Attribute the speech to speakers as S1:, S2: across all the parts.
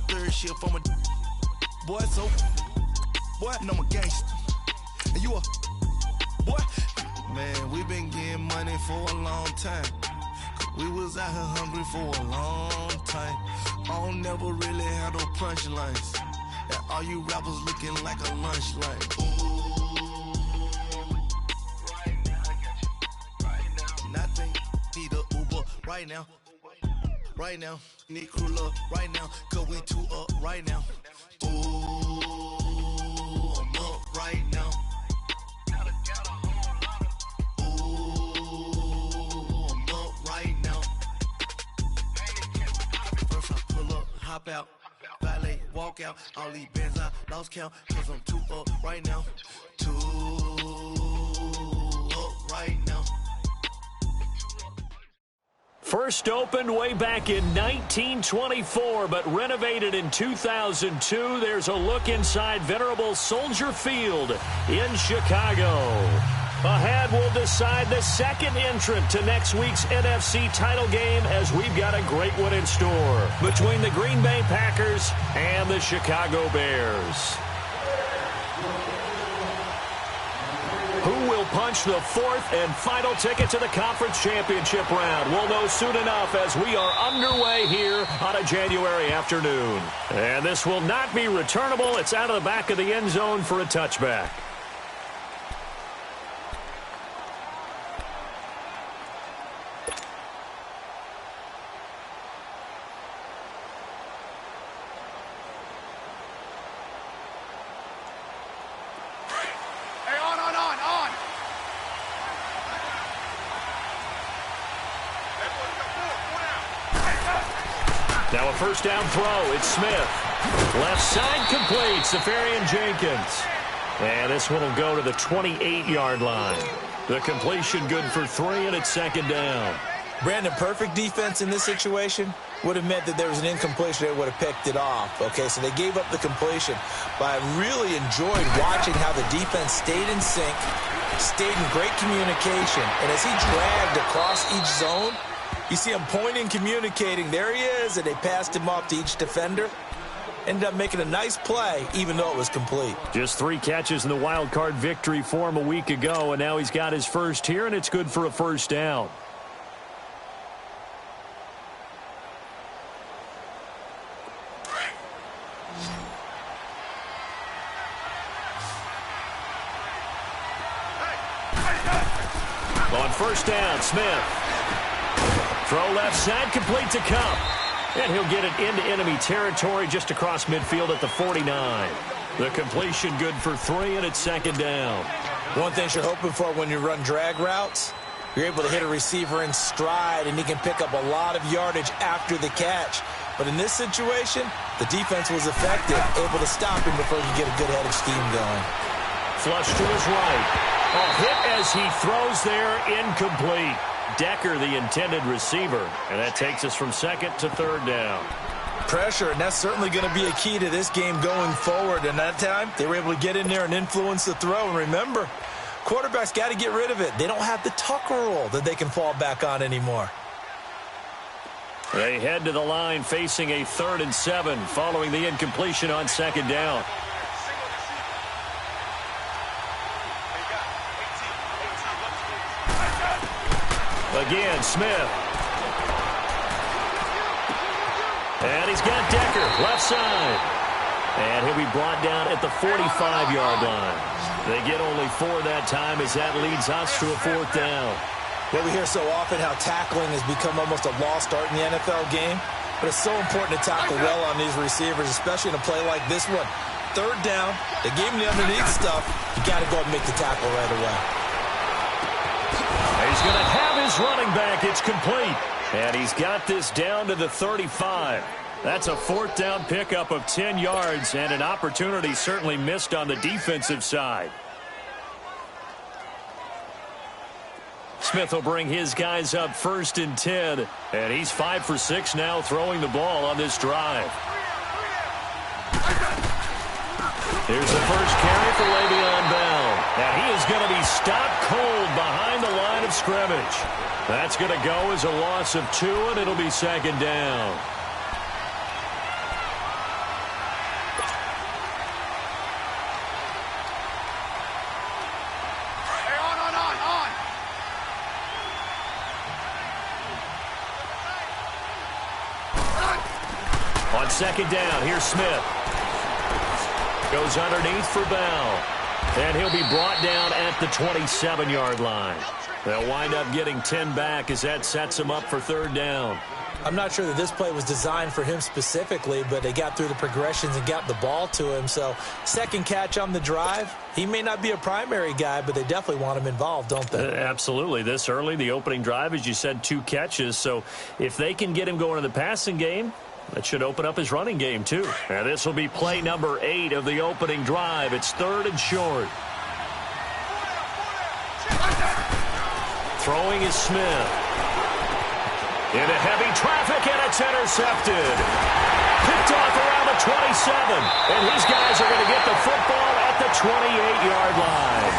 S1: third shift, I'm a boy, so boy, and I'm a gangster. And you a boy. Man, we been getting money for a long time. We was out here hungry for a long time. I don't never really have no punchlines. And all you rappers looking like a lunch line. Right now, I got you. Right now. Nothing, need a Uber right now. Right now, need crew love right now. Cause we two up right now. Ooh, I'm up right now. Ooh, I'm up right now. First I pull up, hop out. Valet, walk out, all these bands I lost count, cause I'm too up right now. Too up right now.
S2: First opened way back in 1924, but renovated in 2002. There's a look inside venerable Soldier Field in Chicago. Ahead, we'll decide the second entrant to next week's NFC title game, as we've got a great one in store between the Green Bay Packers and the Chicago Bears. Who will punch the fourth and final ticket to the conference championship round? We'll know soon enough as we are underway here on a January afternoon. And this will not be returnable. It's out of the back of the end zone for a touchback. Now a first down throw. It's Smith. Left side complete. Safarian Jenkins. And this one will go to the 28-yard line. The completion good for 3, and it's second down.
S3: Brandon, perfect defense in this situation would have meant that there was an incompletion. They would have picked it off. Okay, so they gave up the completion. But I really enjoyed watching how the defense stayed in sync, stayed in great communication. And as he dragged across each zone, you see him pointing, communicating. There he is, and they passed him off to each defender. Ended up making a nice play, even though it was complete.
S2: Just 3 catches in the wild card victory for him a week ago, and now he's got his first here, and it's good for a first down. On first down, Smith. Throw left side, complete to Cup. And he'll get it into enemy territory just across midfield at the 49. The completion good for 3, and it's second down.
S3: One thing you're hoping for when you run drag routes, you're able to hit a receiver in stride, and he can pick up a lot of yardage after the catch. But in this situation, the defense was effective, able to stop him before he could get a good head of steam going.
S2: Flush to his right. A hit as he throws there, incomplete. Decker, the intended receiver, and that takes us from second to third down.
S3: Pressure, and that's certainly going to be a key to this game going forward. And that time, they were able to get in there and influence the throw. And remember, quarterbacks got to get rid of it. They don't have the Tucker rule that they can fall back on anymore.
S2: They head to the line facing a 3rd and 7 following the incompletion on second down. Again, Smith. And he's got Decker, left side. And he'll be brought down at the 45-yard line. They get only 4 that time as that leads us to a 4th down.
S3: Well, we hear so often how tackling has become almost a lost art in the NFL game. But it's so important to tackle well on these receivers, especially in a play like this one. 3rd down, they gave him the underneath stuff. You got to go and make the tackle right away.
S2: He's going to have his running back. It's complete. And he's got this down to the 35. That's a 4th down pickup of 10 yards and an opportunity certainly missed on the defensive side. Smith will bring his guys up 1st and 10. And he's 5 for 6 now throwing the ball on this drive. Here's the first carry for Le'Veon Bell. And he is going to be stopped cold behind the line of scrimmage. That's going to go as a loss of 2, and it'll be second down. On second down, here's Smith. Goes underneath for Bell. And he'll be brought down at the 27-yard line. They'll wind up getting 10 back as that sets him up for third down.
S3: I'm not sure that this play was designed for him specifically, but they got through the progressions and got the ball to him. So second catch on the drive. He may not be a primary guy, but they definitely want him involved, don't they?
S2: Absolutely. This early, the opening drive, as you said, 2 catches. So if they can get him going in the passing game, that should open up his running game, too. And this will be play number 8 of the opening drive. It's 3rd and short. Throwing is Smith. Into heavy traffic, and it's intercepted. Picked off around the 27. And his guys are going to get the football at the 28-yard line.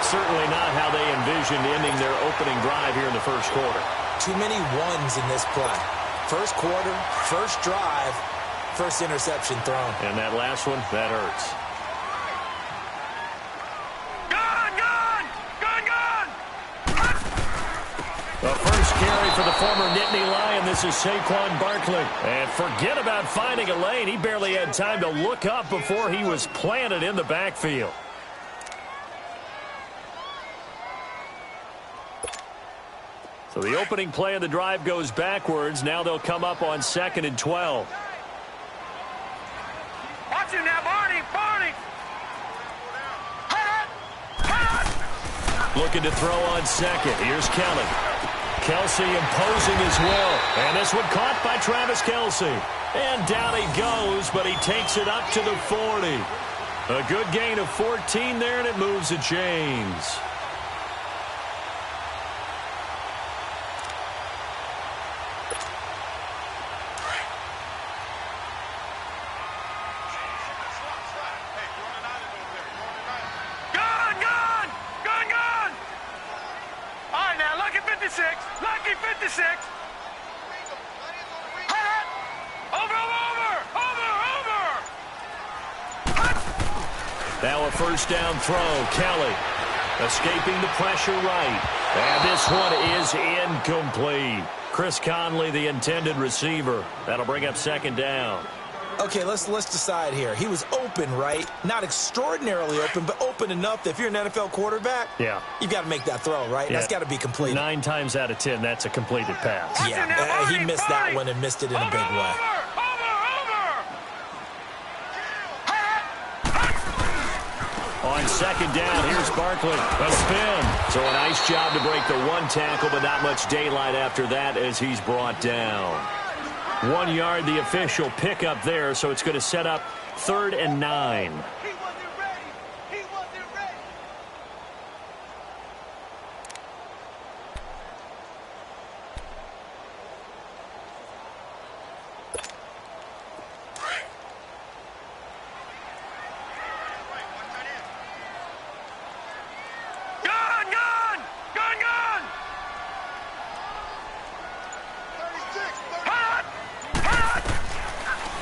S2: Certainly not how they envisioned ending their opening drive here in the first quarter.
S3: Too many ones in this play. First quarter, first drive, first interception thrown.
S2: And that last one, that hurts. The first carry for the former Nittany Lion. This is Saquon Barkley. And forget about finding a lane. He barely had time to look up before he was planted in the backfield. So the opening play of the drive goes backwards. Now they'll come up on 2nd and 12.
S4: Watch him now, Barney! Barney!
S2: Looking to throw on second. Here's Kelly. Kelsey imposing his will. And this one caught by Travis Kelsey. And down he goes, but he takes it up to the 40. A good gain of 14 there, and it moves the chains.
S4: Lucky 56. Over.
S2: Now a first down throw. Kelly escaping the pressure right. And this one is incomplete. Chris Conley, the intended receiver. That'll bring up 2nd down.
S3: Okay, let's decide here. He was open, right? Not extraordinarily open, but open enough that if you're an NFL quarterback,
S2: yeah,
S3: you've got to make that throw, right? Yeah. That's got to be completed.
S2: 9 times out of 10, that's a completed pass.
S3: Yeah, he missed that one and missed it in a big way.
S2: On 2nd down, here's Barkley. A spin. So a nice job to break the 1 tackle, but not much daylight after that as he's brought down. 1 yard, the official pickup there, so it's going to set up 3rd and 9.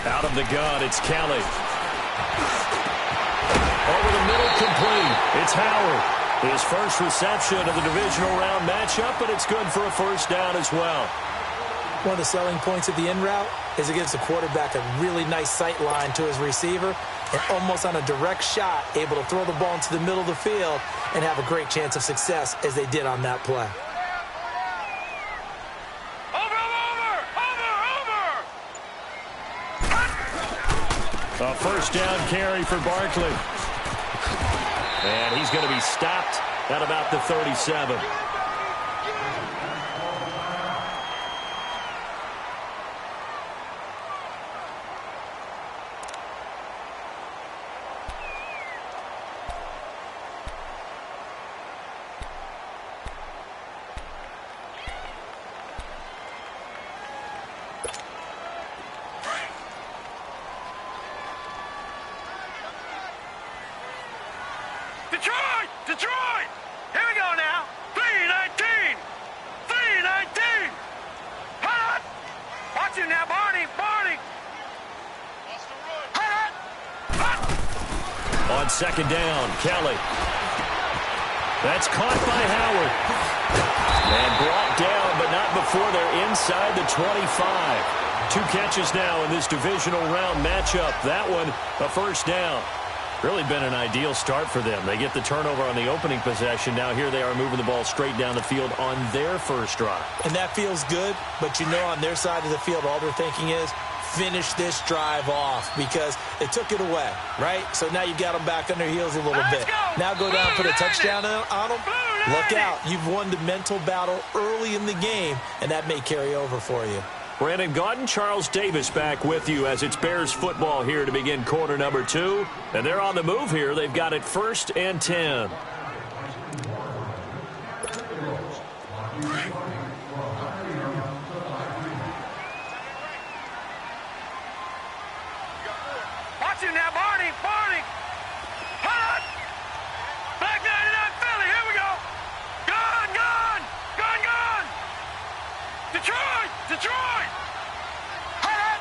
S2: Out of the gun, it's Kelly. Over the middle, complete. It's Howard. His first reception of the divisional round matchup, but it's good for a first down as well.
S3: One of the selling points of the in route is it gives the quarterback a really nice sight line to his receiver and almost on a direct shot, able to throw the ball into the middle of the field and have a great chance of success as they did on that play.
S2: A first down carry for Barkley. And he's going to be stopped at about the 37.
S4: Detroit! Here we go now. 3-19. 3-19. Hot! Watch him now, Barney. Hot!
S2: On 2nd down, Kelly. That's caught by Howard. And brought down, but not before they're inside the 25. 2 catches now in this divisional round matchup. That one, a first down. Really been an ideal start for them. They get the turnover on the opening possession. Now here they are moving the ball straight down the field on their first drive.
S3: And that feels good, but you know on their side of the field, all they're thinking is, finish this drive off because they took it away, right? So now you've got them back on their heels a little bit. Now go down, put a touchdown on them. Look out. You've won the mental battle early in the game, and that may carry over for you.
S2: Brandon Gaudin, Charles Davis back with you as it's Bears football here to begin quarter number 2. And they're on the move here. They've got it 1st and 10.
S4: Watch him now, Barney. Hot! Back 99 Philly. Here we go. Gone. Detroit. Hot!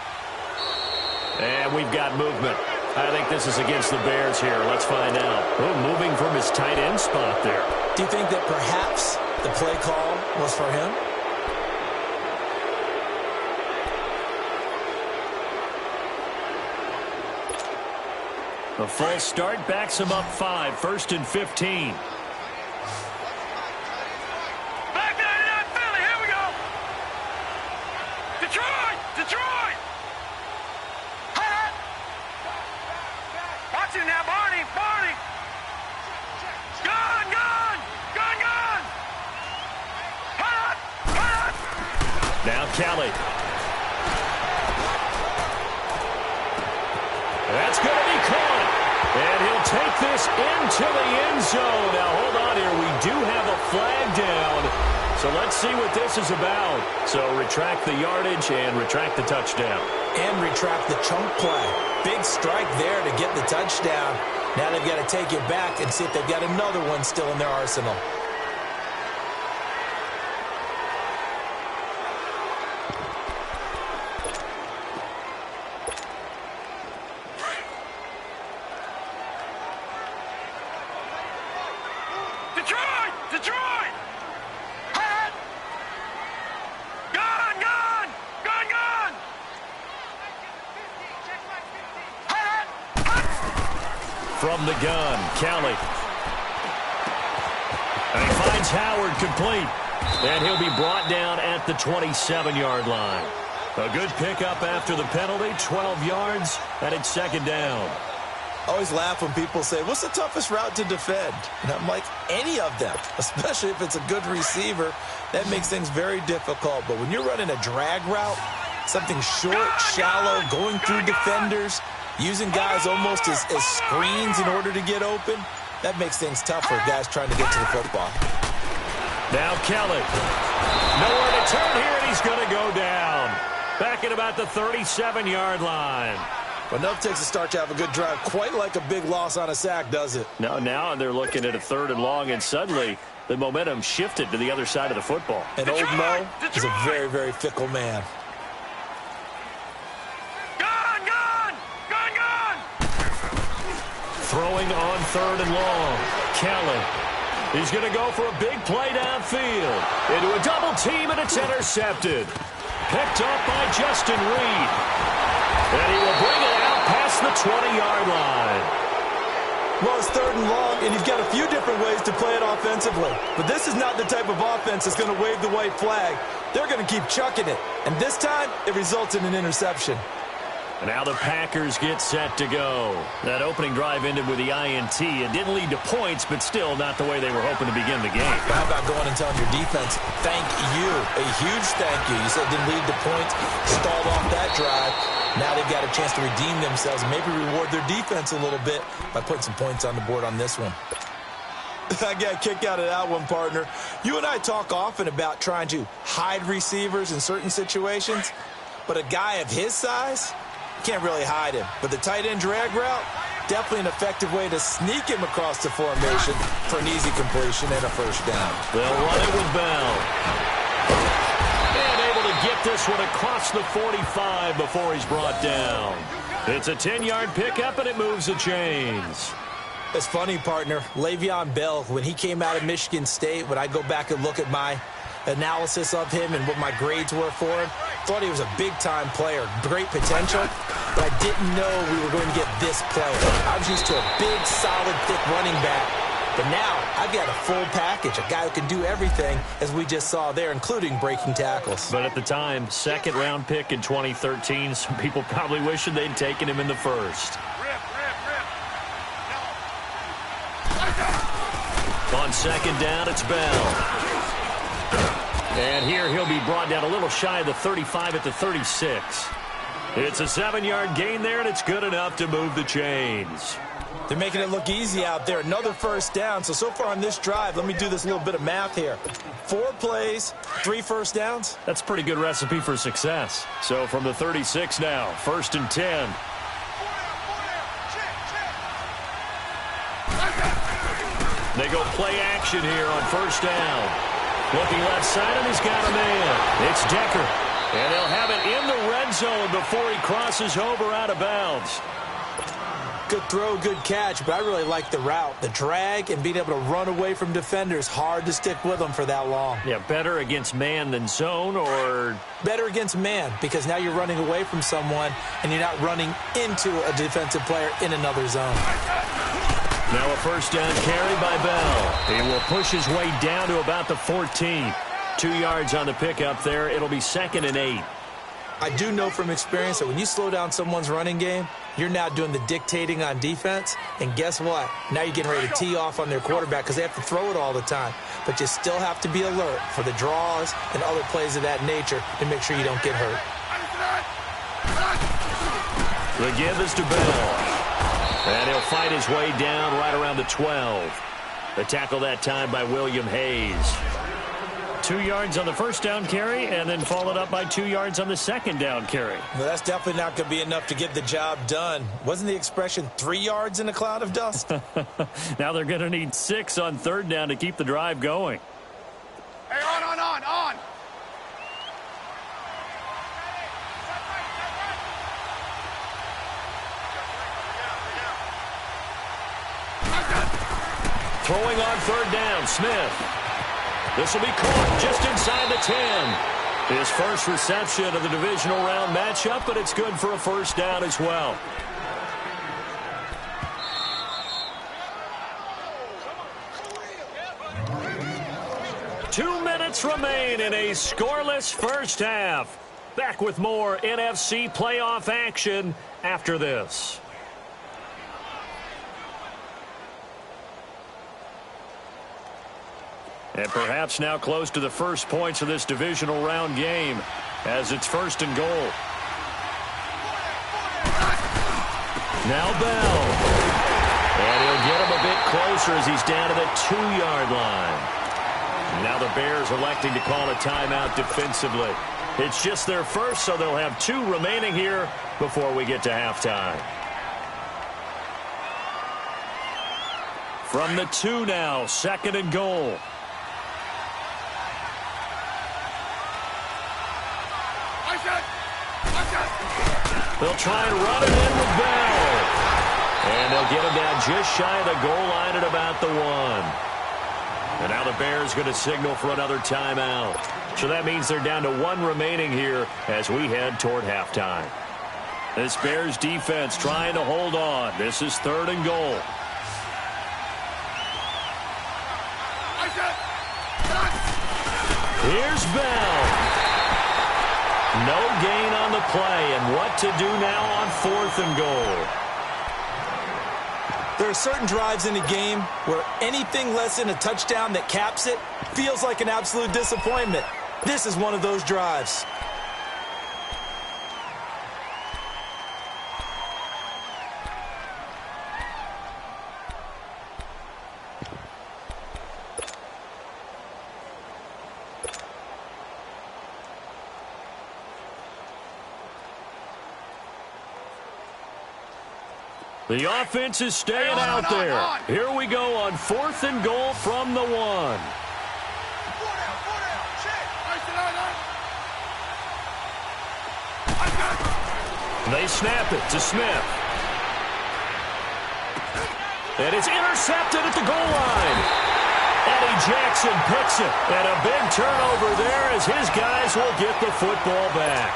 S2: And we've got movement. I think this is against the Bears here. Let's find out. Oh, moving from his tight end spot there.
S3: Do you think that perhaps the play call was for him?
S2: A false start backs him up 5, 1st and 15.
S4: Back 99 Philly. Here we go. Detroit. Hot! Watch him now, Barney. Gone. Hot!
S2: Now Kelly. That's going to be caught. And he'll take this into the end zone. Now, hold on here. We do have a flag down. So let's see what this is about. So retract the yardage and retract the touchdown.
S3: And retract the chunk play. Big strike there to get the touchdown. Now they've got to take it back and see if they've got another one still in their arsenal.
S4: Detroit! Hot! Gone! Hot!
S2: From the gun, Kelly. And he finds Howard complete. And he'll be brought down at the 27-yard line. A good pickup after the penalty, 12 yards, and it's 2nd down.
S3: I always laugh when people say, what's the toughest route to defend? And I'm like, any of them, especially if it's a good receiver. That makes things very difficult. But when you're running a drag route, something short, shallow, going through defenders, using guys almost as screens in order to get open, that makes things tough for guys trying to get to the football.
S2: Now Kelly. Nowhere to turn here, and he's going to go down. Back at about the 37-yard line.
S3: Well, enough takes a start to have a good drive. Quite like a big loss on a sack, does it?
S2: No, now they're looking at a 3rd and long, and suddenly the momentum shifted to the other side of the football.
S3: And old Mo is a very, very fickle man.
S4: Gone!
S2: Throwing on 3rd and long. Kelly. He's going to go for a big play downfield. Into a double team, and it's intercepted. Picked up by Justin Reed. And he will bring it out past the 20-yard line.
S3: Well, it's 3rd and long, and you've got a few different ways to play it offensively. But this is not the type of offense that's going to wave the white flag. They're going to keep chucking it. And this time, it results in an interception.
S2: And now the Packers get set to go. That opening drive ended with the INT. It didn't lead to points, but still not the way they were hoping to begin the game.
S3: How about going and telling your defense, thank you, a huge thank you. You said it didn't lead to points, stalled off that drive. Now they've got a chance to redeem themselves and maybe reward their defense a little bit by putting some points on the board on this one. I got a kick out of that one, partner. You and I talk often about trying to hide receivers in certain situations, but a guy of his size, can't really hide him. But the tight end drag route, definitely an effective way to sneak him across the formation for an easy completion and a first down.
S2: They'll run it with Bell. And able to get this one across the 45 before he's brought down. It's a 10-yard pickup, and it moves the chains.
S3: It's funny, partner. Le'Veon Bell, when he came out of Michigan State, when I go back and look at my analysis of him and what my grades were for him. Thought he was a big-time player, great potential, but I didn't know we were going to get this player. I was used to a big, solid, thick running back, but now I've got a full package, a guy who can do everything, as we just saw there, including breaking tackles.
S2: But at the time, second-round pick in 2013, some people probably wishing they'd taken him in the first. On second down, it's Bell. And here he'll be brought down a little shy of the 35 at the 36. It's a 7-yard gain there, and it's good enough to move the chains.
S3: They're making it look easy out there. Another first down. So far on this drive, let me do this little bit of math here. 4 plays, 3 first downs.
S2: That's a pretty good recipe for success. So from the 36 now, 1st and 10. They go play action here on 1st down. Looking left side, and he's got a man. It's Decker. And they'll have it in the red zone before he crosses over out of bounds.
S3: Good throw, good catch, but I really like the route. The drag and being able to run away from defenders, hard to stick with them for that long.
S2: Yeah, better against man than zone, or?
S3: Better against man, because now you're running away from someone, and you're not running into a defensive player in another zone.
S2: Now a 1st down carry by Bell. He will push his way down to about the 14. 2 yards on the pickup there. It'll be 2nd and 8.
S3: I do know from experience that when you slow down someone's running game, you're now doing the dictating on defense. And guess what? Now you're getting ready to tee off on their quarterback because they have to throw it all the time. But you still have to be alert for the draws and other plays of that nature to make sure you don't get hurt.
S2: The give is to Bell. And he'll fight his way down right around the 12. The tackle that time by William Hayes. 2 yards on the 1st down carry, and then followed up by 2 yards on the 2nd down carry.
S3: Well, that's definitely not going to be enough to get the job done. Wasn't the expression 3 yards in a cloud of dust?
S2: Now they're going to need 6 on 3rd down to keep the drive going.
S4: Hey, on.
S2: Throwing on 3rd down, Smith. This will be caught just inside the 10. His first reception of the divisional round matchup, but it's good for a 1st down as well. Two minutes remain in a scoreless first half. Back with more NFC playoff action after this. And perhaps now close to the first points of this divisional round game as it's 1st and goal. Now Bell. And he'll get him a bit closer as he's down to the 2-yard line. Now the Bears electing to call a timeout defensively. It's just their first, so they'll have 2 remaining here before we get to halftime. From the 2 now, 2nd and goal. They'll try and run it in with Bell. And they'll get him down just shy of the goal line at about the 1. And now the Bears going to signal for another timeout. So that means they're down to 1 remaining here as we head toward halftime. This Bears defense trying to hold on. This is 3rd and goal. Here's Bell. No gain on the play, and what to do now on 4th and goal.
S3: There are certain drives in the game where anything less than a touchdown that caps it feels like an absolute disappointment. This is one of those drives.
S2: The offense is staying out there. Here we go on 4th and goal from the 1. They snap it to Smith. And it's intercepted at the goal line. Eddie Jackson picks it. And a big turnover there as his guys will get the football back.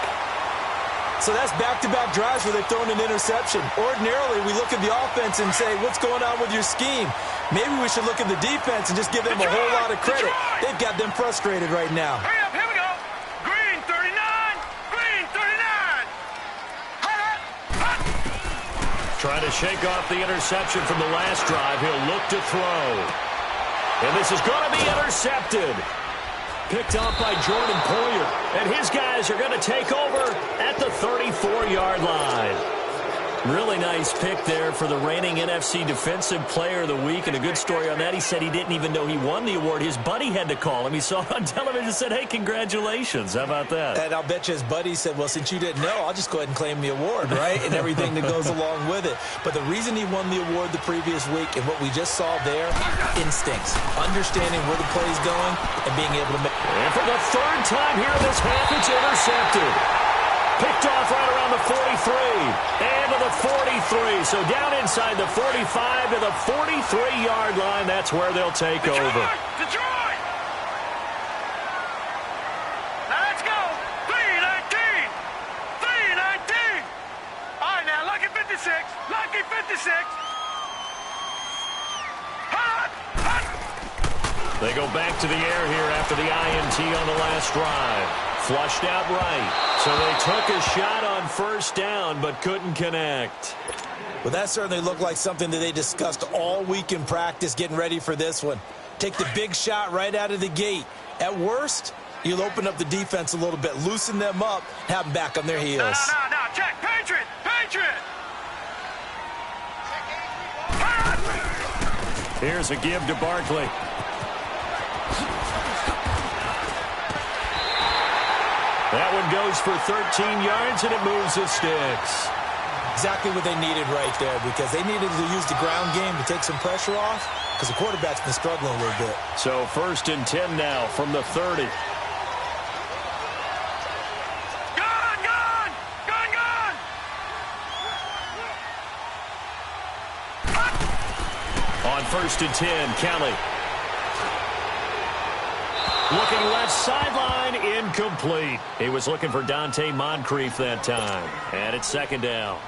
S3: So that's back-to-back drives where they've thrown an interception. Ordinarily, we look at the offense and say, what's going on with your scheme? Maybe we should look at the defense and just give them a whole lot of credit. They've got them frustrated right now.
S4: Hurry up, here we go. Green 39. Green 39. Hot.
S2: Trying to shake off the interception from the last drive. He'll look to throw. And this is going to be intercepted. Picked off by Jordan Poyer. And his guys are going to take over at the 34-yard line. Really nice pick there for the reigning NFC Defensive Player of the Week. And a good story on that. He said he didn't even know he won the award. His buddy had to call him. He saw it on television and said, hey, congratulations. How about that?
S3: And I'll bet you his buddy said, well, since you didn't know, I'll just go ahead and claim the award, right? And everything that goes along with it. But the reason he won the award the previous week and what we just saw there, instincts, understanding where the play's going and being able to make.
S2: And for the third time here in this half, it's intercepted. Picked off right around the 43 and to the 43. So down inside the 45 to the 43-yard line. That's where they'll take over.
S4: Detroit! Now let's go. 3-19. 3-19. All right, now, lucky 56. Lucky 56. Hot! Hot!
S2: They go back to the air here after the INT on the last drive. Flushed out right. So they took a shot on first down but couldn't connect.
S3: Well, that certainly looked like something that they discussed all week in practice getting ready for this one. Take the big shot right out of the gate. At worst, you'll open up the defense a little bit, loosen them up, have them back on their heels.
S4: No. Check. Patriot. Patriot.
S2: Here's a give to Barkley. That one goes for 13 yards, and it moves the sticks.
S3: Exactly what they needed right there, because they needed to use the ground game to take some pressure off, because the quarterback's been struggling a little bit.
S2: So 1st and 10 now from the 30.
S4: Gun!
S2: On 1st and 10, Kelly. Looking left sideline, incomplete. He was looking for Dante Moncrief that time. And it's 2nd down.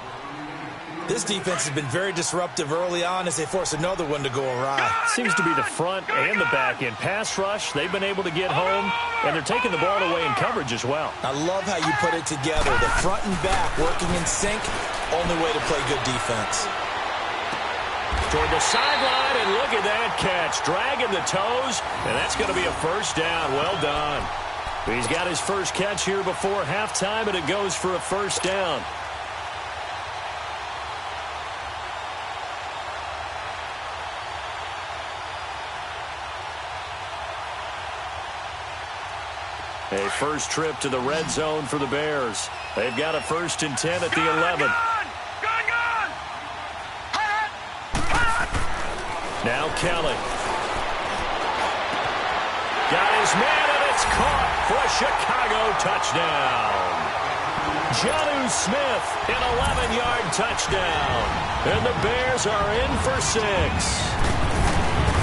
S3: This defense has been very disruptive early on as they force another one to go awry.
S2: Seems to be the front and the back end. Pass rush, they've been able to get home, and they're taking the ball away in coverage as well.
S3: I love how you put it together. The front and back working in sync, only way to play good defense.
S2: Toward the sideline, and look at that catch. Dragging the toes, and that's going to be a first down. Well done. He's got his first catch here before halftime, and it goes for a first down. A first trip to the red zone for the Bears. They've got a 1st and 10 at the 11. Now Kelly. Got his man, and it's caught for a Chicago touchdown. Jonnu Smith, an 11-yard touchdown. And the Bears are in for 6.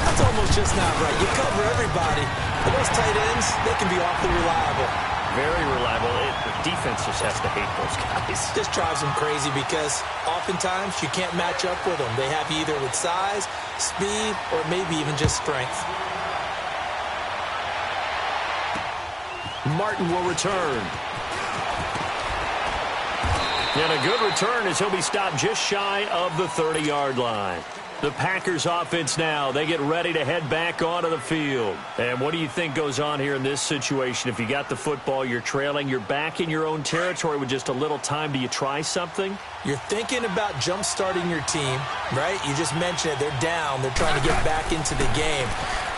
S3: That's almost just not right. You cover everybody. But those tight ends, they can be awfully reliable.
S2: Very reliable. The defense just has to hate those guys.
S3: Just drives them crazy because oftentimes you can't match up with them. They have you either with size, speed, or maybe even just strength.
S2: Martin will return. And a good return as he'll be stopped just shy of the 30-yard line. The Packers offense now, they get ready to head back onto the field. And what do you think goes on here in this situation? If you got the football, you're trailing, you're back in your own territory with just a little time. Do you try something?
S3: You're thinking about jump-starting your team, right? You just mentioned it. They're down. They're trying to get back into the game.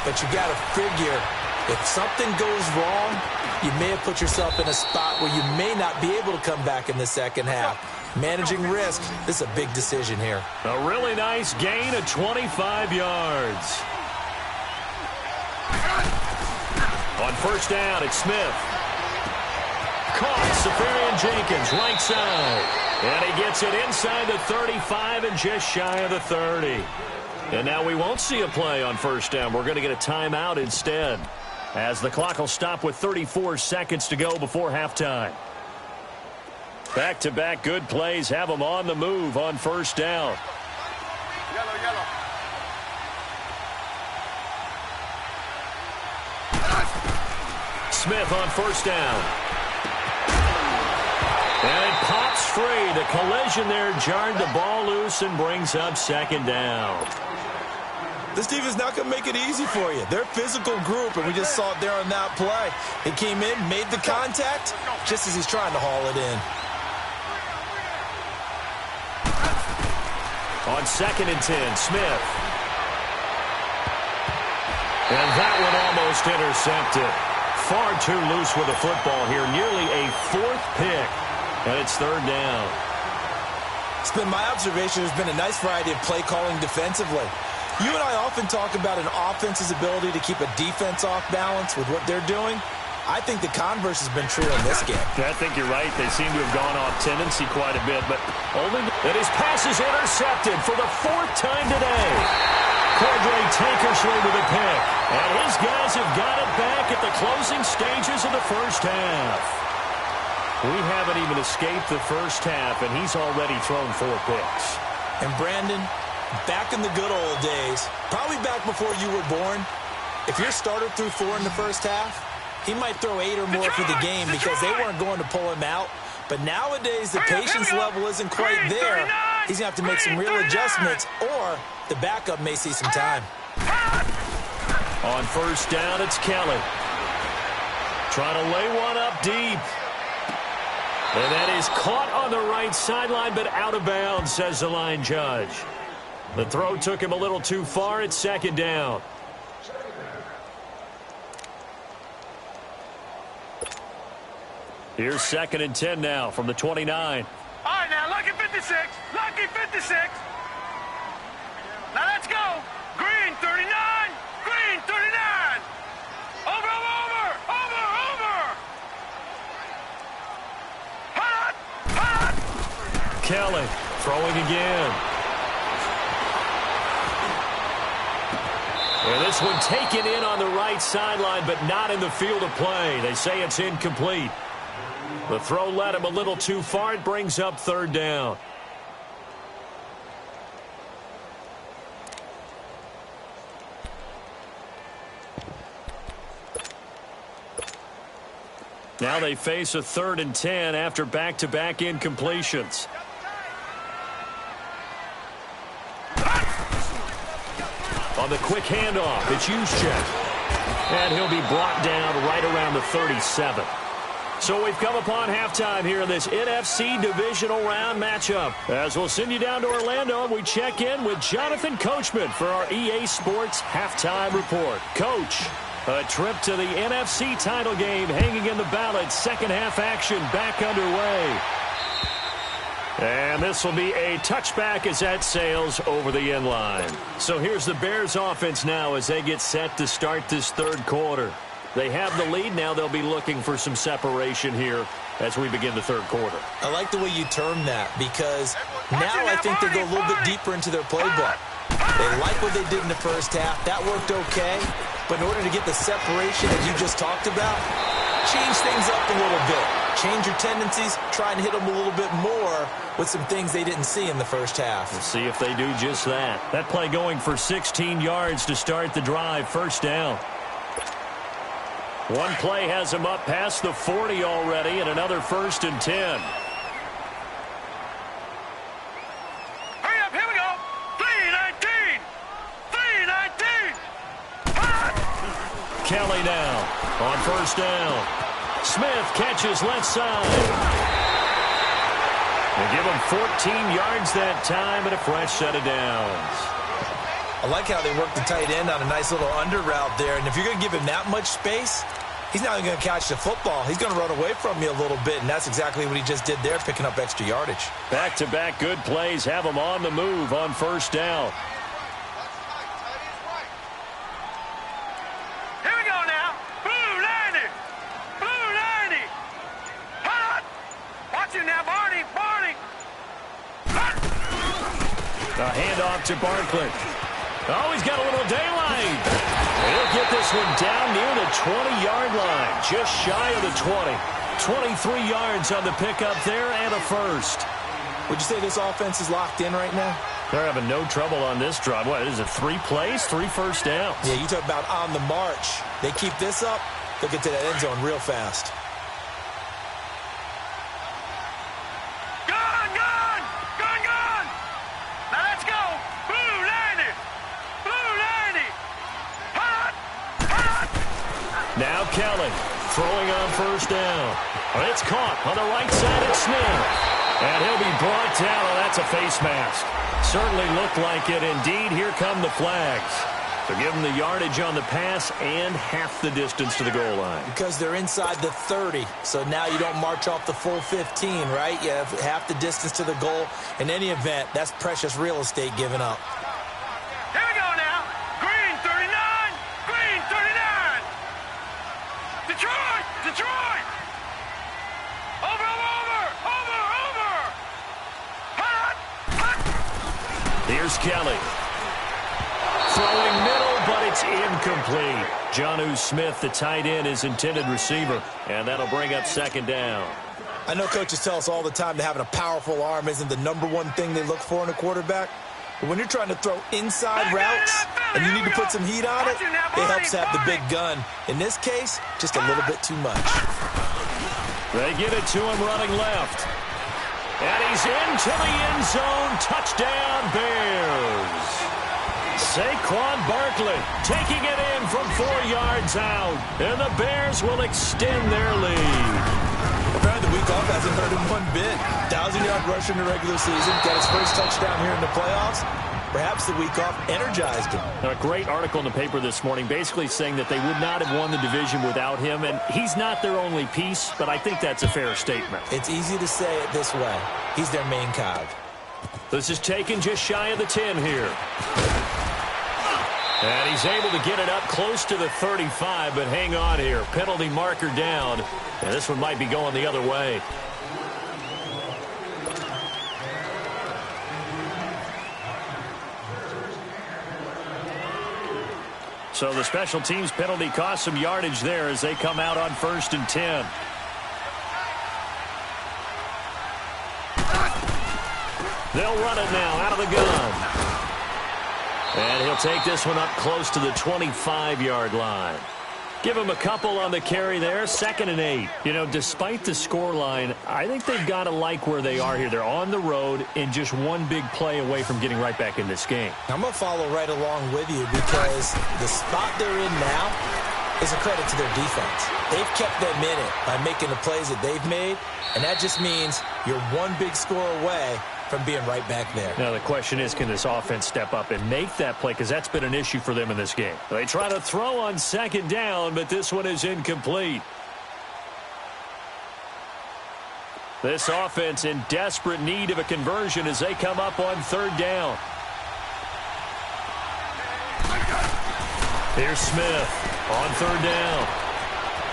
S3: But you got to figure, if something goes wrong, you may have put yourself in a spot where you may not be able to come back in the second half. Managing risk, this is a big decision here.
S2: A really nice gain of 25 yards. On first down, it's Smith. Caught, Safarian Jenkins, right side. And he gets it inside the 35 and just shy of the 30. And now we won't see a play on first down. We're going to get a timeout instead, as the clock will stop with 34 seconds to go before halftime. Back-to-back good plays have them on the move on first down.
S4: Yellow.
S2: Smith on first down. And it pops free. The collision there jarred the ball loose and brings up second down.
S3: This defense not going to make it easy for you. They're a physical group, and we just saw it there on that play. He came in, made the contact, just as he's trying to haul it in.
S2: On 2nd and 10, Smith. And that one almost intercepted. Far too loose with the football here. Nearly a 4th pick. And it's 3rd down.
S3: It's been my observation there's been a nice variety of play calling defensively. You and I often talk about an offense's ability to keep a defense off balance with what they're doing. I think the converse has been true in this game.
S2: I think you're right. They seem to have gone off tendency quite a bit, but only that his pass is intercepted for the 4th time today. Cordray Tankersley with a pick, and his guys have got it back at the closing stages of the first half. We haven't even escaped the first half, and he's already thrown 4 picks.
S3: And Brandon, back in the good old days, probably back before you were born, if your starter threw 4 in the first half, he might throw 8 or more for the game because they weren't going to pull him out. But nowadays, the patience level isn't quite there. He's going to have to make some real adjustments, or the backup may see some time.
S2: On first down, it's Kelly. Trying to lay one up deep. And that is caught on the right sideline, but out of bounds, says the line judge. The throw took him a little too far. It's 2nd down. Here's 2nd and 10 now from the 29.
S4: All right, now, lucky 56. Lucky 56. Now, let's go. Green, 39. Green, 39. Over. Hot.
S2: Kelly throwing again. And this one taken in on the right sideline, but not in the field of play. They say it's incomplete. The throw led him a little too far. It brings up 3rd down. Now they face a 3rd and 10 after back-to-back incompletions. On the quick handoff, it's Juszczyk. And he'll be brought down right around the 37. So we've come upon halftime here in this NFC divisional round matchup. As we'll send you down to Orlando, and we check in with Jonathan Coachman for our EA Sports halftime report. Coach, a trip to the NFC title game hanging in the balance. Second half action back underway. And this will be a touchback as that sails over the end line. So here's the Bears offense now as they get set to start this 3rd quarter. They have the lead. Now they'll be looking for some separation here as we begin the 3rd quarter.
S3: I like the way you term that because now I think they go a little bit deeper into their playbook. They like what they did in the first half. That worked okay. But in order to get the separation that you just talked about, change things up a little bit. Change your tendencies. Try and hit them a little bit more with some things they didn't see in the first half.
S2: We'll see if they do just that. That play going for 16 yards to start the drive. First down. One play has him up past the 40 already, and another 1st and 10.
S4: Hurry up, here we go. 3-19. 3-19.
S2: Kelly now on first down. Smith catches left side. They give him 14 yards that time and a fresh set of downs.
S3: I like how they work the tight end on a nice little under route there. And if you're going to give him that much space, he's not even going to catch the football. He's going to run away from you a little bit, and that's exactly what he just did there, picking up extra yardage.
S2: Back-to-back good plays have him on the move on first down.
S4: Here we go now. Blue 90. Blue 90. Hot. Watch him now, Barney. Barney. Hot.
S2: A handoff to Barkley. Oh, he's got a little daylight. He'll get this one down near the 20-yard line, just shy of the 20. 23 yards on the pickup there and a first.
S3: Would you say this offense is locked in right now?
S2: They're having no trouble on this drive. What is it, 3 plays, 3 first downs?
S3: Yeah, you talk about on the march. They keep this up, they'll get to that end zone real fast.
S4: Gun! Gun! Gun! Gun! Now let's go! Blue 90! Blue 90! Hot! Hot!
S2: Now Kelly throwing on first down. It's caught on the right side at Smith. And he'll be brought down. Oh, that's a face mask. Certainly looked like it. Indeed, here come the flags. So give them the yardage on the pass and half the distance to the goal line.
S3: Because they're inside the 30, so now you don't march off the full 15, right? You have half the distance to the goal. In any event, that's precious real estate given up.
S4: Here we go now. Green 39! Green 39! Detroit! Detroit! Over, over, over! Over, over! Hot! Hot!
S2: Here's Kelly. Throwing middle, but it's incomplete. Jonnu Smith, the tight end, is intended receiver, and that'll bring up second down.
S3: I know coaches tell us all the time that having a powerful arm isn't the #1 thing they look for in a quarterback. But when you're trying to throw inside routes and you need to put some heat on it, it helps to have the big gun. In this case, just a little bit too much.
S2: They give it to him running left. And he's into the end zone. Touchdown, Bears. Saquon Barkley taking it in from 4 yards out. And the Bears will extend their lead.
S3: Apparently the week off hasn't hurt him one bit. 1,000-yard rush in the regular season. Got his first touchdown here in the playoffs. Perhaps the week off energized him.
S2: A great article in the paper this morning basically saying that they would not have won the division without him. And he's not their only piece, but I think that's a fair statement.
S3: It's easy to say it this way. He's their main cog.
S2: This is taken just shy of the 10 here. And he's able to get it up close to the 35, but hang on here. Penalty marker down. And this one might be going the other way. So the special teams penalty cost some yardage there as they come out on 1st and 10. They'll run it now out of the gun. And he'll take this one up close to the 25-yard line. Give him a couple on the carry there. 2nd and 8. You know, despite the scoreline, I think they've got to like where they are here. They're on the road and just one big play away from getting right back in this game.
S3: I'm going to follow right along with you because the spot they're in now is a credit to their defense. They've kept them in it by making the plays that they've made, and that just means you're one big score away from being right back there.
S2: Now the question is, can this offense step up and make that play? Because that's been an issue for them in this game. They try to throw on 2nd down, but this one is incomplete. This offense in desperate need of a conversion as they come up on 3rd down. Here's Smith on 3rd down.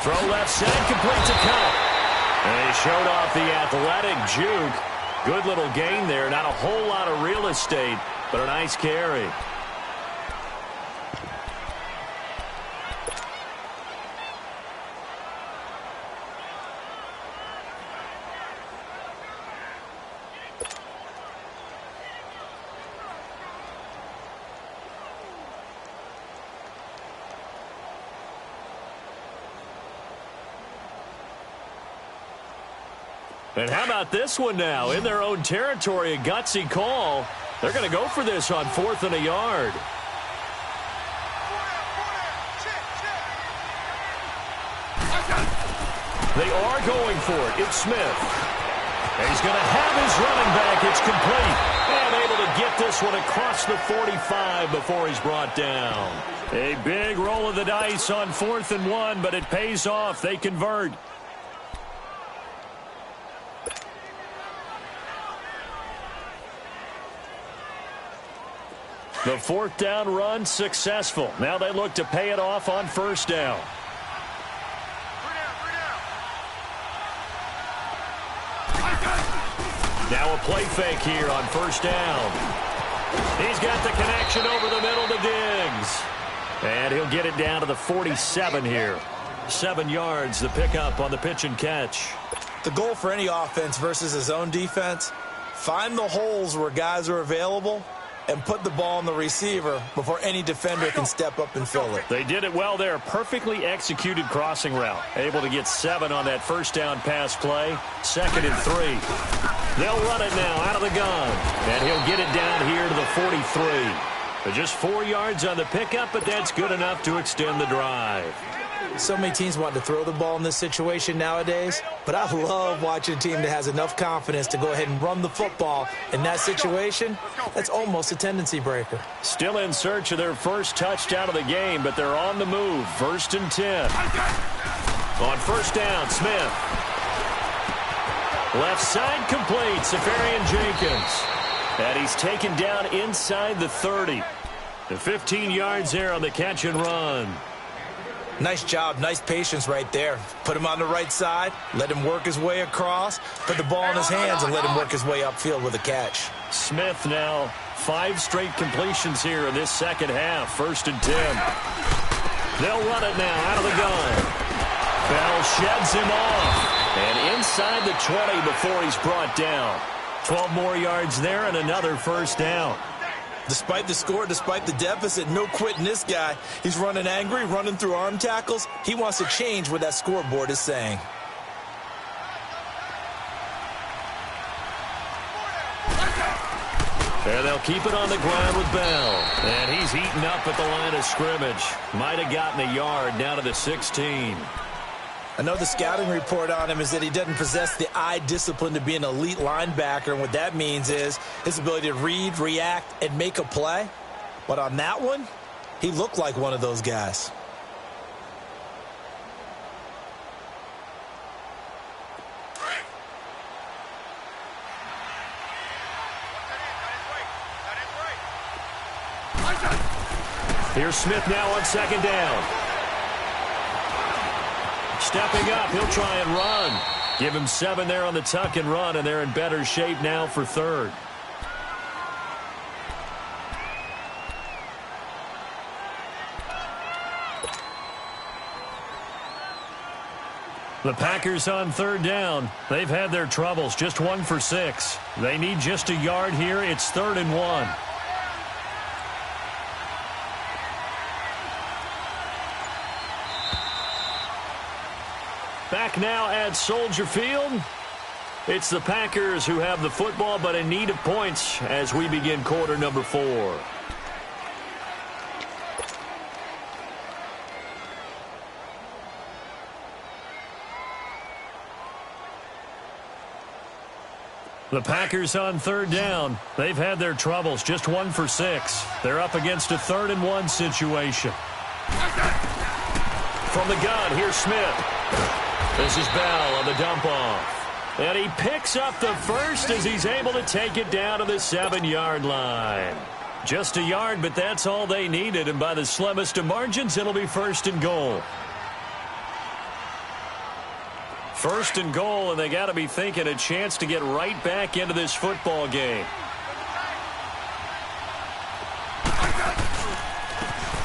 S2: Throw left side, complete to Cup. And he showed off the athletic juke. Good little gain there. Not a whole lot of real estate, but a nice carry. And how about this one now? In their own territory, a gutsy call. They're going to go for this on 4th and a yard. They are going for it. It's Smith. And he's going to have his running back. It's complete. And able to get this one across the 45 before he's brought down. A big roll of the dice on 4th and 1, but it pays off. They convert. The 4th down run successful. Now they look to pay it off on 1st down. Now a play fake here on 1st down. He's got the connection over the middle to Diggs. And he'll get it down to the 47 here. 7 yards, the pickup on the pitch and catch.
S3: The goal for any offense versus his own defense, find the holes where guys are available and put the ball on the receiver before any defender can step up and fill it.
S2: They did it well there. Perfectly executed crossing route. Able to get 7 on that first down pass play. 2nd and 3. They'll run it now out of the gun. And he'll get it down here to the 43. But just 4 yards on the pickup, but that's good enough to extend the drive.
S3: So many teams want to throw the ball in this situation nowadays, but I love watching a team that has enough confidence to go ahead and run the football. In that situation, that's almost a tendency breaker.
S2: Still in search of their first touchdown of the game, but they're on the move. 1st and 10. On first down, Smith. Left side complete, Safarian Jenkins. And he's taken down inside the 30. The 15 yards there on the catch and run.
S3: Nice job, nice patience right there. Put him on the right side, let him work his way across, put the ball in his hands, and let him work his way upfield with a catch.
S2: Smith now 5 straight completions here in this second half. 1st and 10. They'll run it now out of the gun. Bell sheds him off. And inside the 20 before he's brought down. 12 more yards there and another first down.
S3: Despite the score, despite the deficit, no quitting this guy. He's running angry, running through arm tackles. He wants to change what that scoreboard is saying.
S2: And they'll keep it on the ground with Bell. And he's eaten up at the line of scrimmage. Might have gotten a yard down to the 16.
S3: I know the scouting report on him is that he doesn't possess the eye discipline to be an elite linebacker, and what that means is his ability to read, react, and make a play. But on that one, he looked like one of those guys.
S2: Here's Smith now on 2nd down. Stepping up, he'll try and run. Give him 7 there on the tuck and run, and they're in better shape now for 3rd. The Packers on 3rd down. They've had their troubles, just 1 for 6. They need just a yard here. It's 3rd and 1. Back now at Soldier Field. It's the Packers who have the football, but in need of points as we begin quarter number 4. The Packers on 3rd down. They've had their troubles, just 1 for 6. They're up against a 3rd and 1 situation. From the gun, here's Smith. This is Bell on the dump off. And he picks up the first as he's able to take it down to the 7-yard line. Just a yard, but that's all they needed. And by the slimmest of margins, it'll be 1st and goal. 1st and goal, and they got to be thinking a chance to get right back into this football game.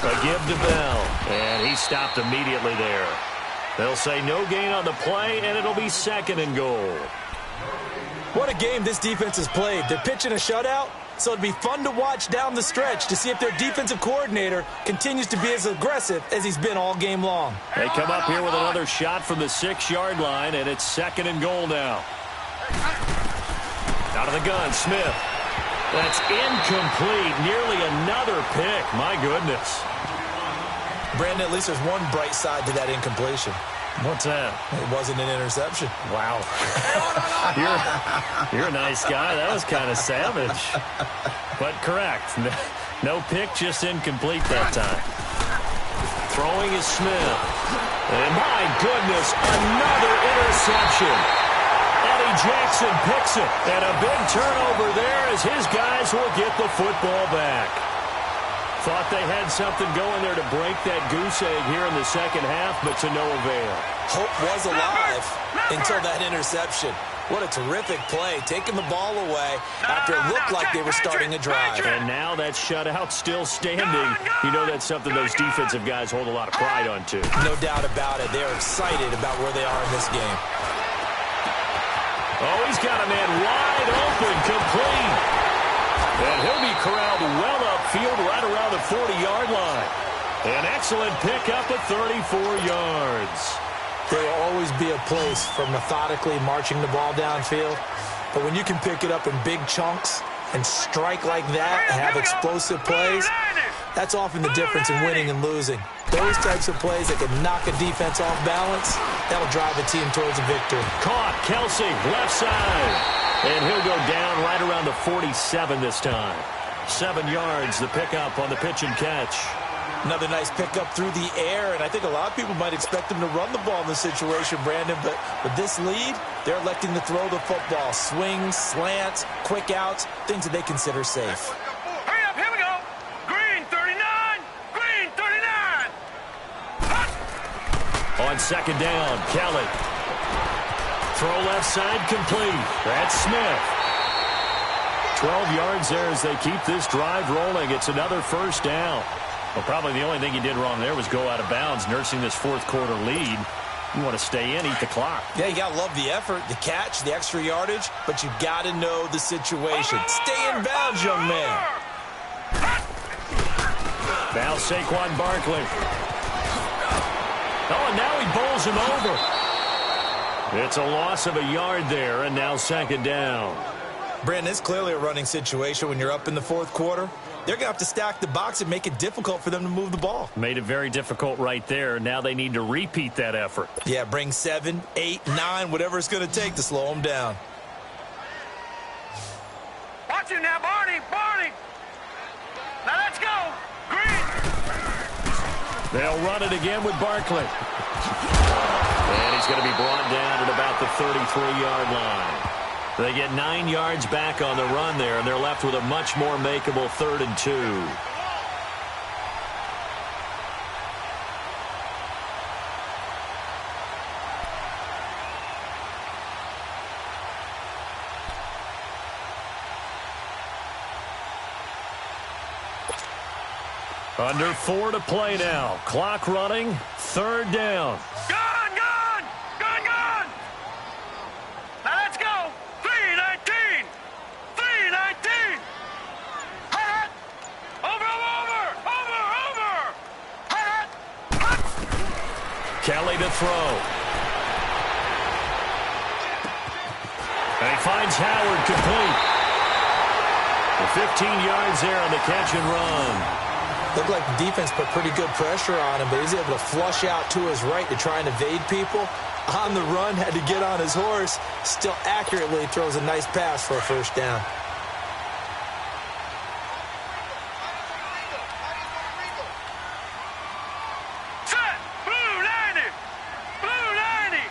S2: A give to Bell, and he stopped immediately there. They'll say no gain on the play, and it'll be 2nd and goal.
S3: What a game this defense has played. They're pitching a shutout, so it'd be fun to watch down the stretch to see if their defensive coordinator continues to be as aggressive as he's been all game long.
S2: They come up here with another shot from the 6-yard line, and it's 2nd and goal now. Out of the gun, Smith. That's incomplete. Nearly another pick. My goodness.
S3: Brandon, at least there's one bright side to that incompletion.
S2: What's that?
S3: It wasn't an interception.
S2: Wow. You're a nice guy. That was kind of savage. But correct. No pick, just incomplete that time. Throwing is Smith. And my goodness, another interception. Eddie Jackson picks it. And a big turnover there as his guys will get the football back. Thought they had something going there to break that goose egg here in the second half, but to no avail.
S3: Hope was alive until that interception. What a terrific play, taking the ball away after it looked like they were starting a drive.
S2: And now that shutout still standing. You know that's something those defensive guys hold a lot of pride on, too.
S3: No doubt about it. They're excited about where they are in this game.
S2: Oh, he's got a man wide open, complete. And he'll be corralled well upfield right around the 40-yard line. An excellent pickup of 34 yards.
S3: There will always be a place for methodically marching the ball downfield. But when you can pick it up in big chunks and strike like that and have explosive plays, that's often the difference in winning and losing. Those types of plays that can knock a defense off balance, that'll drive a team towards a victory.
S2: Caught, Kelsey, left side. And he'll go down right around the 47 this time. 7 yards, the pickup on the pitch and catch.
S3: Another nice pickup through the air, and I think a lot of people might expect them to run the ball in this situation, Brandon, but with this lead, they're electing to throw the football. Swings, slants, quick outs, things that they consider safe.
S4: Hurry up, here we go. Green 39, green 39. Hot.
S2: On second down, Kelly. Throw left side complete. That's Smith. 12 yards there as they keep this drive rolling. It's another first down. Well, probably the only thing he did wrong there was go out of bounds, nursing this fourth quarter lead. You want to stay in, eat the clock.
S3: Yeah, you got to love the effort, the catch, the extra yardage, but you got to know the situation. Stay in bounds, young man.
S2: Now Saquon Barkley. Oh, and now he bowls him over. It's a loss of a yard there, and now second down.
S3: Brandon, it's clearly a running situation when you're up in the fourth quarter. They're going to have to stack the box and make it difficult for them to move the ball.
S2: Made it very difficult right there. Now they need to repeat that effort.
S3: Yeah, bring 7, 8, 9, whatever it's going to take to slow them down.
S4: Watch it now, Barney, Barney. Now let's go. Green.
S2: They'll run it again with Barkley. And he's going to be brought down at about the 33-yard line. They get 9 yards back on the run there, and they're left with a much more makeable 3rd and 2. Under 4 to play now. Clock running. 3rd down.
S4: Gone, gone, gone, gone. Now let's go. 3:19. 3:19. Hot. Over, over, over, over. Hot. Hot.
S2: Kelly to throw. And he finds Howard complete. The 15 yards there on the catch and run.
S3: Looked like the defense put pretty good pressure on him, but he's able to flush out to his right to try and evade people. On the run, had to get on his horse. Still accurately throws a nice pass for a first down.
S4: Set. Blue 90. Blue 90.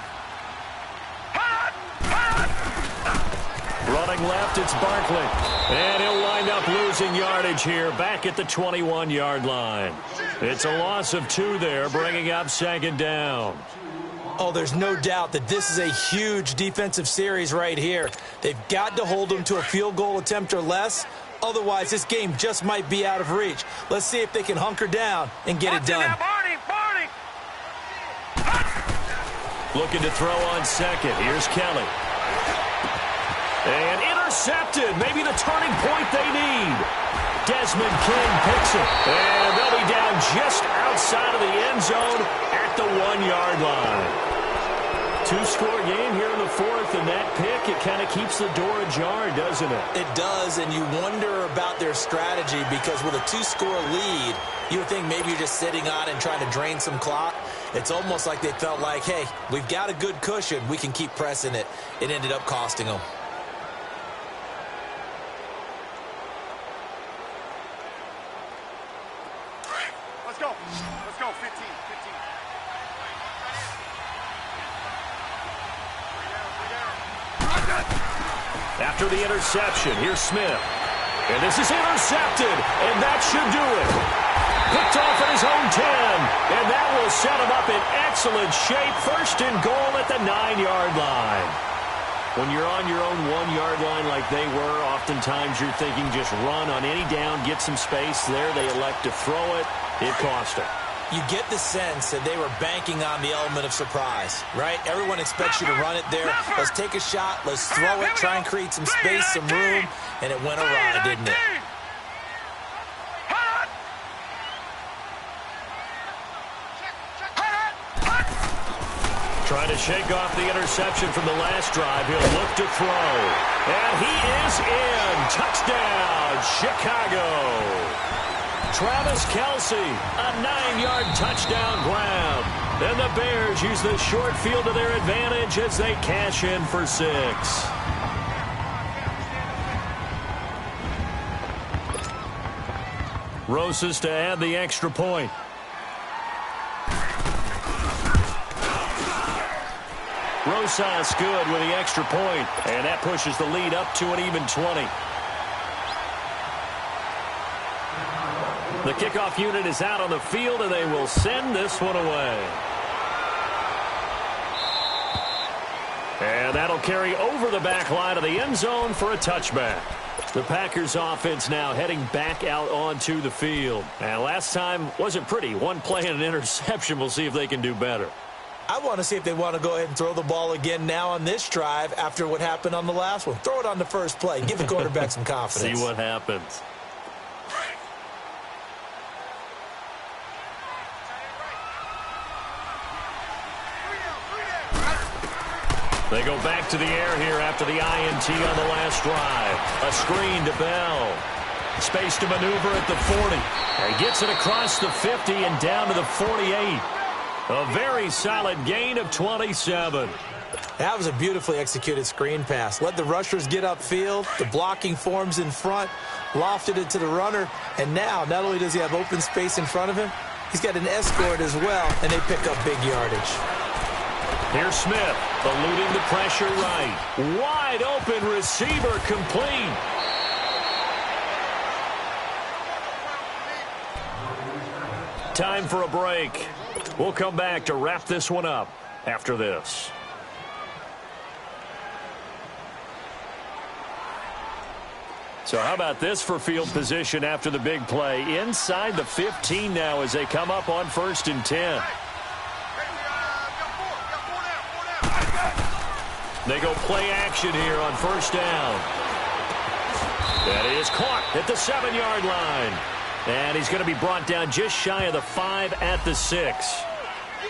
S4: Hot. Hot.
S2: Running left, it's Barkley. And he'll wind up losing yardage here back at the 21-yard line. It's a loss of 2 there, bringing up second down.
S3: Oh, there's no doubt that this is a huge defensive series right here. They've got to hold them to a field goal attempt or less. Otherwise, this game just might be out of reach. Let's see if they can hunker down and get it done.
S4: Now, Barney, Barney.
S2: Looking to throw on second. Here's Kelly. And intercepted. Maybe the turning point they need. Desmond King picks it. And they'll be down just outside of the end zone at the 1-yard line. 2-score game here in the 4th, and that pick, it kind of keeps the door ajar, doesn't it?
S3: It does, and you wonder about their strategy because with a 2-score lead, you would think maybe you're just sitting on and trying to drain some clock. It's almost like they felt like, hey, we've got a good cushion. We can keep pressing it. It ended up costing them.
S4: Let's go. Let's go. 15. 15.
S2: After the interception, here's Smith. And this is intercepted, and that should do it. Picked off at his own 10. And that will set him up in excellent shape. First and goal at the 9-yard line. When you're on your own 1-yard line like they were, oftentimes you're thinking just run on any down, get some space. There they elect to throw it. It cost them.
S3: You get the sense that they were banking on the element of surprise, right? Everyone expects you to run it there. Let's take a shot. Let's throw it. Try and create some space, some room. And it went awry, didn't it?
S2: Trying to shake off the interception from the last drive. He'll look to throw. And he is in. Touchdown, Chicago. Travis Kelce, a 9-yard touchdown grab. And the Bears use the short field to their advantage as they cash in for 6. Rosas to add the extra point. Rosas good with the extra point, and that pushes the lead up to an even 20. The kickoff unit is out on the field, and they will send this one away. And that'll carry over the back line of the end zone for a touchback. The Packers offense now heading back out onto the field. And last time wasn't pretty. One play and an interception. We'll see if they can do better.
S3: I want to see if they want to go ahead and throw the ball again now on this drive after what happened on the last one. Throw it on the first play. Give the quarterback some confidence.
S2: See what happens. They go back to the air here after the INT on the last drive. A screen to Bell. Space to maneuver at the 40. He gets it across the 50 and down to the 48. A very solid gain of 27.
S3: That was a beautifully executed screen pass. Let the rushers get upfield. The blocking forms in front. Lofted it to the runner. And now, not only does he have open space in front of him, he's got an escort as well, and they pick up big yardage.
S2: Here's Smith, eluding the pressure right. Wide open receiver complete. Time for a break. We'll come back to wrap this one up after this. So how about this for field position after the big play? Inside the 15 now as they come up on 1st and 10. They go play action here on 1st down. That is caught at the 7-yard line. And he's going to be brought down just shy of the 5 at the 6.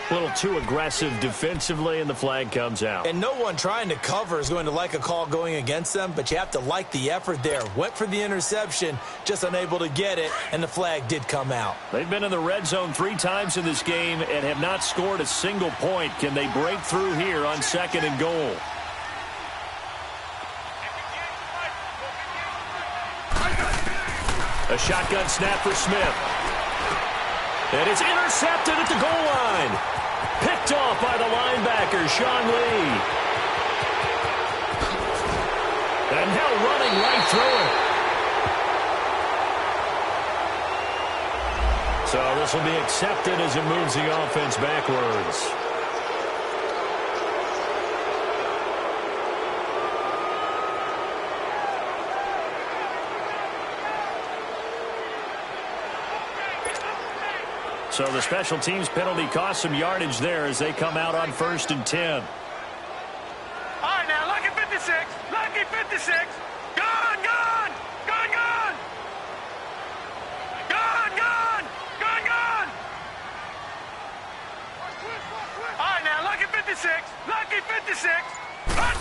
S2: A little too aggressive defensively, and the flag comes out.
S3: And no one trying to cover is going to like a call going against them, but you have to like the effort there. Went for the interception, just unable to get it, and the flag did come out.
S2: They've been in the red zone 3 times in this game and have not scored a single point. Can they break through here on 2nd and goal? A shotgun snap for Smith. And it's intercepted at the goal line. Picked off by the linebacker, Sean Lee. And now running right through it. So this will be accepted as it moves the offense backwards. So the special teams penalty cost some yardage there as they come out on 1st and 10.
S4: All right, now, lucky 56. Lucky 56. Gone, gone. Gone, gone. Gone, gone. Gone, gone. All right, now, lucky 56. Lucky 56. Run.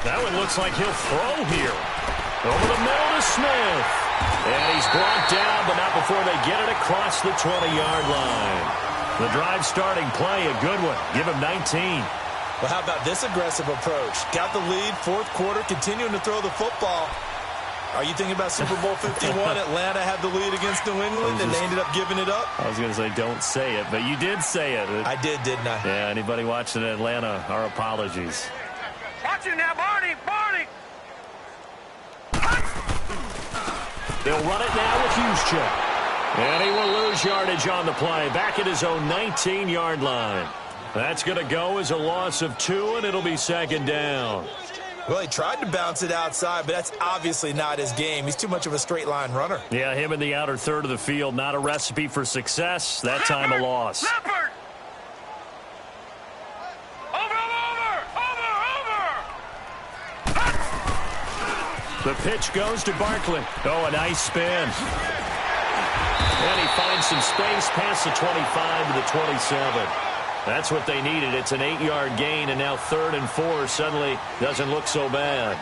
S2: That one looks like he'll throw here. Over the middle to Smith. And he's brought down, but not before they get it across the 20-yard line. The drive starting play, a good one. Give him 19.
S3: Well, how about this aggressive approach? Got the lead, 4th quarter, continuing to throw the football. Are you thinking about Super Bowl 51? Atlanta had the lead against New England, and they ended up giving it up?
S2: I was going to say don't say it, but you did say it.
S3: I did, didn't I?
S2: Yeah, anybody watching Atlanta, our apologies.
S4: Watch it now, Barney. Barney.
S2: They'll run it now with Juszczyk. And he will lose yardage on the play, back at his own 19-yard line. That's going to go as a loss of 2, and it'll be second down.
S3: Well, he tried to bounce it outside, but that's obviously not his game. He's too much of a straight-line runner.
S2: Yeah, him in the outer third of the field, not a recipe for success. That time a loss.
S4: Leopard!
S2: The pitch goes to Barkley. Oh, a nice spin. And he finds some space past the 25 to the 27. That's what they needed. It's an 8-yard gain, and now 3rd and 4 suddenly doesn't look so bad.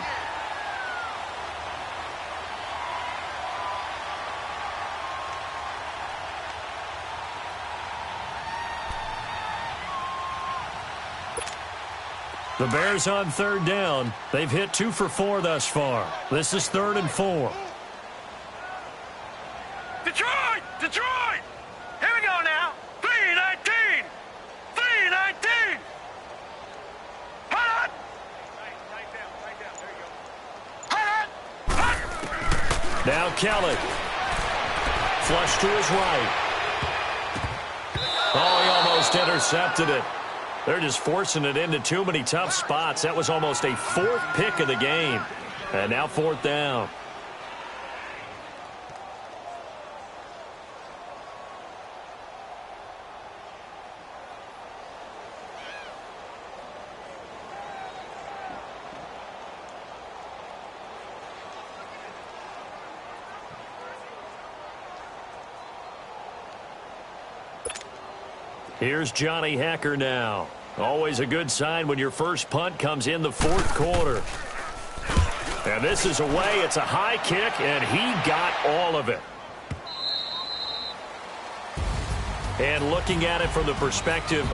S2: The Bears on 3rd down. They've hit 2 for 4 thus far. This is 3rd and 4.
S4: Detroit! Detroit! Here we go now. 3-19. 3-19. Hot! Hot! Hot!
S2: Now Kelly. Flush to his right. Oh, he almost intercepted it. They're just forcing it into too many tough spots. That was almost a 4th pick of the game. And now 4th down. Here's Johnny Hacker now. Always a good sign when your first punt comes in the 4th quarter. And this is away. It's a high kick, and he got all of it. And looking at it from the perspective